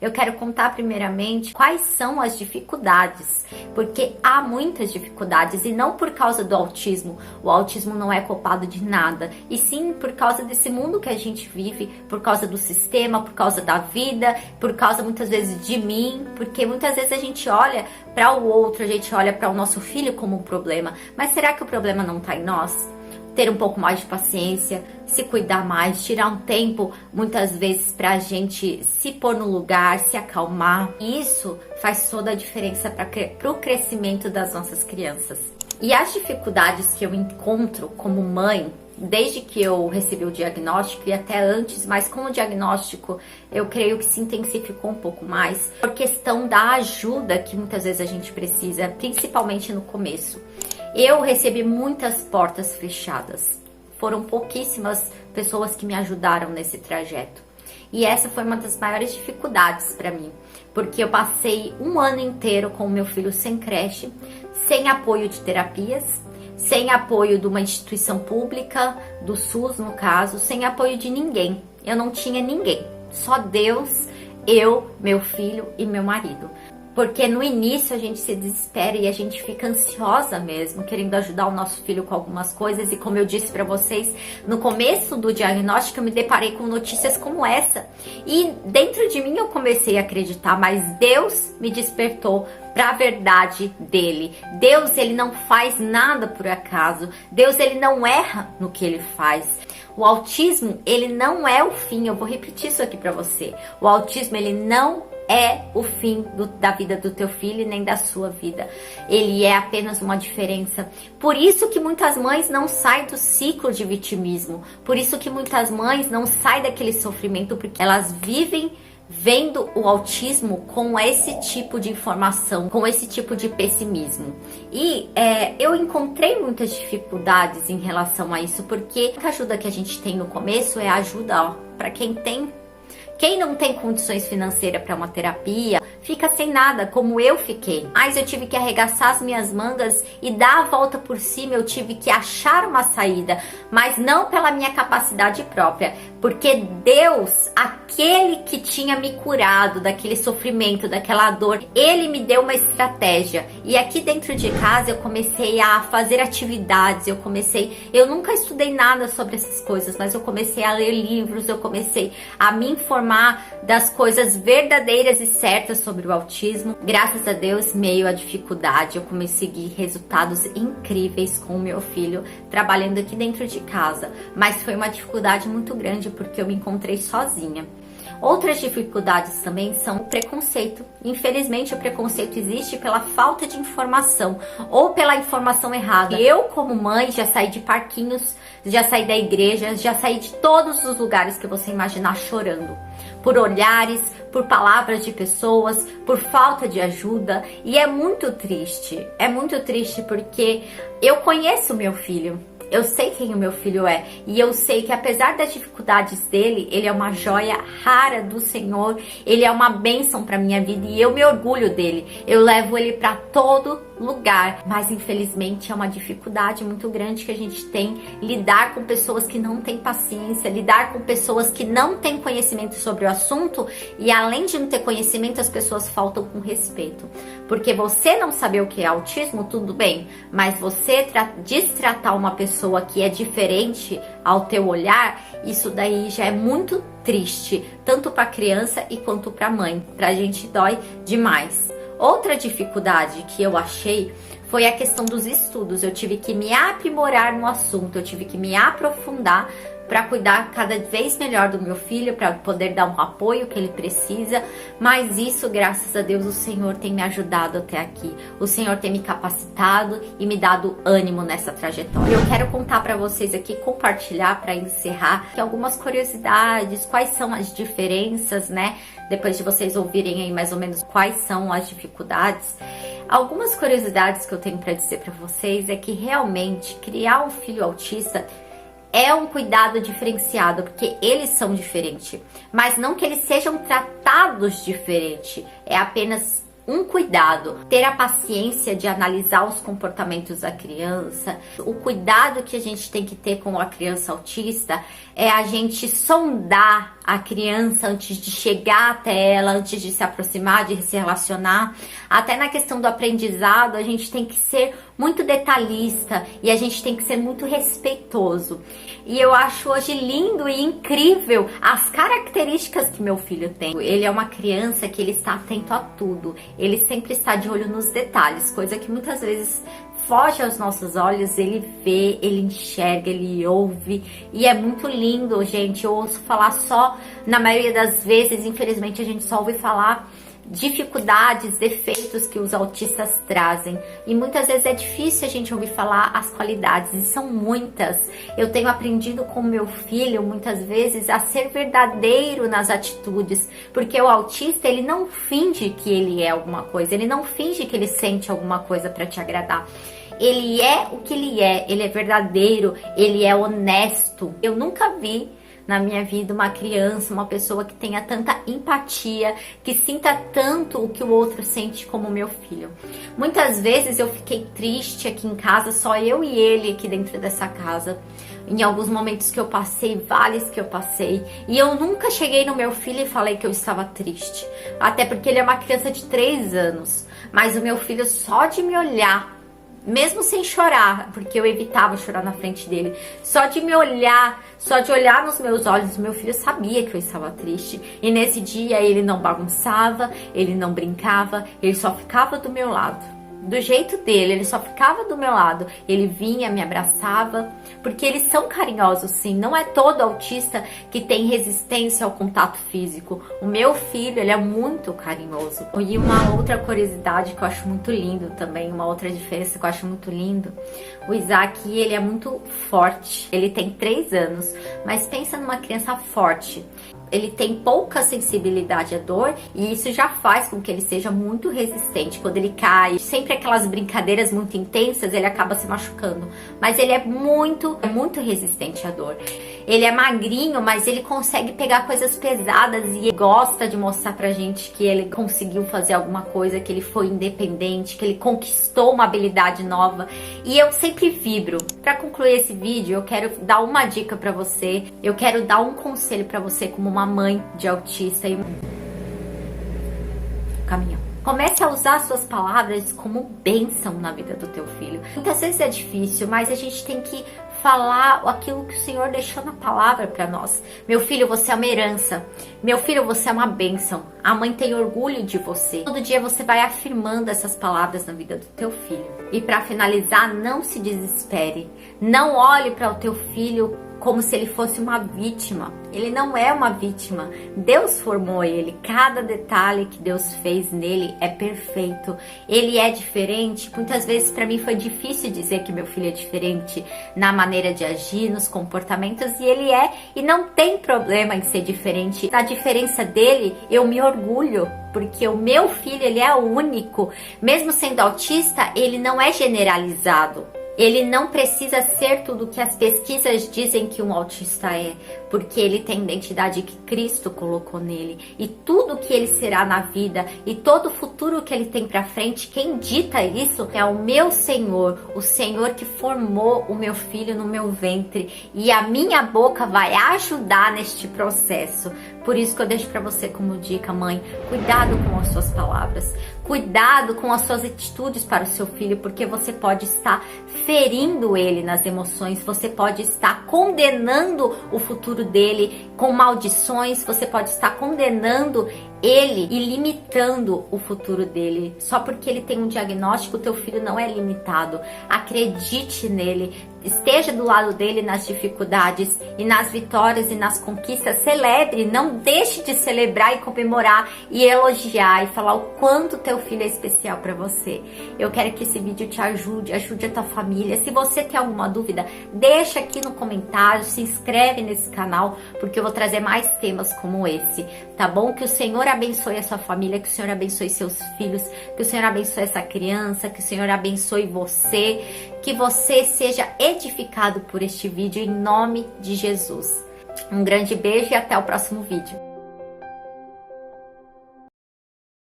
Eu quero contar primeiramente quais são as dificuldades, porque há muitas dificuldades e não por causa do autismo. O autismo não é culpado de nada, e sim por causa desse mundo que a gente vive, por causa do sistema, por causa da vida, por causa muitas vezes de mim, porque muitas vezes a gente olha para o outro, a gente olha para o nosso filho como um problema, mas será que o problema não está em nós? Ter um pouco mais de paciência, se cuidar mais, tirar um tempo muitas vezes para a gente se pôr no lugar, se acalmar. Isso faz toda a diferença para o crescimento das nossas crianças. E as dificuldades que eu encontro como mãe, desde que eu recebi o diagnóstico e até antes, mas com o diagnóstico eu creio que se intensificou um pouco mais, por questão da ajuda que muitas vezes a gente precisa, principalmente no começo. Eu recebi muitas portas fechadas, foram pouquíssimas pessoas que me ajudaram nesse trajeto. E essa foi uma das maiores dificuldades para mim, porque eu passei um ano inteiro com o meu filho sem creche, sem apoio de terapias, sem apoio de uma instituição pública, do SUS no caso, sem apoio de ninguém. Eu não tinha ninguém, só Deus, eu, meu filho e meu marido. Porque no início a gente se desespera e a gente fica ansiosa mesmo, querendo ajudar o nosso filho com algumas coisas. E como eu disse para vocês, no começo do diagnóstico eu me deparei com notícias como essa. E dentro de mim eu comecei a acreditar, mas Deus me despertou para a verdade dele. Deus, ele não faz nada por acaso. Deus, ele não erra no que ele faz. O autismo, ele não é o fim. Eu vou repetir isso aqui para você. O autismo, ele não é o fim da vida do teu filho nem da sua vida. Ele é apenas uma diferença. Por isso que muitas mães não saem do ciclo de vitimismo. Por isso que muitas mães não saem daquele sofrimento, porque elas vivem vendo o autismo com esse tipo de informação, com esse tipo de pessimismo. E eu encontrei muitas dificuldades em relação a isso, porque a ajuda que a gente tem no começo é a ajuda para quem tem. Quem não tem condições financeiras para uma terapia, fica sem nada, como eu fiquei. Mas eu tive que arregaçar as minhas mangas e dar a volta por cima, eu tive que achar uma saída, mas não pela minha capacidade própria, porque Deus, aquele que tinha me curado daquele sofrimento, daquela dor, Ele me deu uma estratégia. E aqui dentro de casa eu comecei a fazer atividades, eu nunca estudei nada sobre essas coisas, mas eu comecei a ler livros, eu comecei a me informar das coisas verdadeiras e certas sobre o autismo. Graças a Deus, meio à dificuldade, eu consegui resultados incríveis com o meu filho, trabalhando aqui dentro de casa. Mas foi uma dificuldade muito grande, porque eu me encontrei sozinha. Outras dificuldades também são o preconceito. Infelizmente, o preconceito existe pela falta de informação ou pela informação errada. Eu, como mãe, já saí de parquinhos, já saí da igreja, já saí de todos os lugares que você imaginar chorando. Por olhares, por palavras de pessoas, por falta de ajuda. E é muito triste porque eu conheço meu filho. Eu sei quem o meu filho é, e eu sei que apesar das dificuldades dele, ele é uma joia rara do Senhor, ele é uma bênção para minha vida e eu me orgulho dele. Eu levo ele para todo lugar, mas infelizmente é uma dificuldade muito grande que a gente tem, lidar com pessoas que não têm paciência, lidar com pessoas que não têm conhecimento sobre o assunto, e além de não ter conhecimento, as pessoas faltam com respeito. Porque você não saber o que é autismo, tudo bem, mas você destratar uma pessoa que é diferente ao teu olhar, isso daí já é muito triste, tanto para a criança e quanto para a mãe. Pra gente dói demais. Outra dificuldade que eu achei foi a questão dos estudos. Eu tive que me aprimorar no assunto, eu tive que me aprofundar para cuidar cada vez melhor do meu filho, para poder dar um apoio que ele precisa. Mas isso, graças a Deus, o Senhor tem me ajudado até aqui. O Senhor tem me capacitado e me dado ânimo nessa trajetória. Eu quero contar para vocês aqui, compartilhar para encerrar, que algumas curiosidades, quais são as diferenças, né? Depois de vocês ouvirem aí mais ou menos quais são as dificuldades. Algumas curiosidades que eu tenho para dizer para vocês é que realmente criar um filho autista é um cuidado diferenciado, porque eles são diferentes, mas não que eles sejam tratados diferente, é apenas um cuidado. Ter a paciência de analisar os comportamentos da criança, o cuidado que a gente tem que ter com a criança autista é a gente sondar a criança antes de chegar até ela, antes de se aproximar, de se relacionar. Até na questão do aprendizado, a gente tem que ser muito detalhista e a gente tem que ser muito respeitoso. E eu acho hoje lindo e incrível as características que meu filho tem. Ele é uma criança que ele está atento a tudo. Ele sempre está de olho nos detalhes, coisa que muitas vezes foge aos nossos olhos. Ele vê, ele enxerga, ele ouve, e é muito lindo, gente. Eu ouço falar só, na maioria das vezes, infelizmente, a gente só ouve falar dificuldades, defeitos que os autistas trazem, e muitas vezes é difícil a gente ouvir falar as qualidades, e são muitas. Eu tenho aprendido com meu filho muitas vezes a ser verdadeiro nas atitudes, porque o autista, ele não finge que ele é alguma coisa, ele não finge que ele sente alguma coisa para te agradar. Ele é o que ele é verdadeiro, ele é honesto. Eu nunca vi na minha vida uma criança, uma pessoa que tenha tanta empatia, que sinta tanto o que o outro sente como o meu filho. Muitas vezes eu fiquei triste aqui em casa, só eu e ele aqui dentro dessa casa. Em alguns momentos que eu passei, vales que eu passei, e eu nunca cheguei no meu filho e falei que eu estava triste. Até porque ele é uma criança de 3 anos, mas o meu filho, só de me olhar, mesmo sem chorar, porque eu evitava chorar na frente dele, só de me olhar, só de olhar nos meus olhos, meu filho sabia que eu estava triste. E nesse dia ele não bagunçava, ele não brincava, ele só ficava do meu lado. Do jeito dele, ele só ficava do meu lado. Ele vinha, me abraçava, porque eles são carinhosos, sim. Não é todo autista que tem resistência ao contato físico. O meu filho, ele é muito carinhoso. E uma outra curiosidade que eu acho muito lindo também, uma outra diferença que eu acho muito lindo, o Isaac, ele é muito forte. Ele tem 3 anos, mas pensa numa criança forte. Ele tem pouca sensibilidade à dor, e isso já faz com que ele seja muito resistente. Quando ele cai, sempre aquelas brincadeiras muito intensas, ele acaba se machucando. Mas ele é muito resistente à dor. Ele é magrinho, mas ele consegue pegar coisas pesadas, e ele gosta de mostrar pra gente que ele conseguiu fazer alguma coisa, que ele foi independente, que ele conquistou uma habilidade nova. E eu sempre vibro. Pra concluir esse vídeo, eu quero dar uma dica pra você. Eu quero dar um conselho pra você como uma mãe de autista e caminhão. Comece a usar suas palavras como bênção na vida do teu filho. Muitas vezes é difícil, mas a gente tem que falar aquilo que o Senhor deixou na palavra para nós. Meu filho, você é uma herança. Meu filho, você é uma bênção. A mãe tem orgulho de você. Todo dia você vai afirmando essas palavras na vida do teu filho. E para finalizar, não se desespere. Não olhe para o teu filho como se ele fosse uma vítima. Ele não é uma vítima. Deus formou ele. Cada detalhe que Deus fez nele é perfeito. Ele é diferente. Muitas vezes para mim foi difícil dizer que meu filho é diferente na maneira de agir, nos comportamentos, e ele é, e não tem problema em ser diferente. A diferença dele, eu me orgulho, porque o meu filho, ele é único. Mesmo sendo autista, ele não é generalizado. Ele não precisa ser tudo que as pesquisas dizem que um autista é, porque ele tem a identidade que Cristo colocou nele. E tudo que ele será na vida e todo o futuro que ele tem pra frente, quem dita isso é o meu Senhor, o Senhor que formou o meu filho no meu ventre. E a minha boca vai ajudar neste processo. Por isso que eu deixo pra você como dica, mãe, cuidado com as suas palavras. Cuidado com as suas atitudes para o seu filho, porque você pode estar ferindo ele nas emoções, você pode estar condenando o futuro dele com maldições, você pode estar condenando ele e limitando o futuro dele. Só porque ele tem um diagnóstico, o teu filho não é limitado. Acredite nele, esteja do lado dele nas dificuldades e nas vitórias e nas conquistas. Celebre, não deixe de celebrar e comemorar e elogiar e falar o quanto teu filho é especial para você. Eu quero que esse vídeo te ajude a tua família. Se você tem alguma dúvida, deixa aqui no comentário, se inscreve nesse canal, porque eu vou trazer mais temas como esse, tá bom? Que o Senhor abençoe a sua família, que o Senhor abençoe seus filhos, que o Senhor abençoe essa criança, que o Senhor abençoe você, que você seja edificado por este vídeo em nome de Jesus. Um grande beijo e até o próximo vídeo.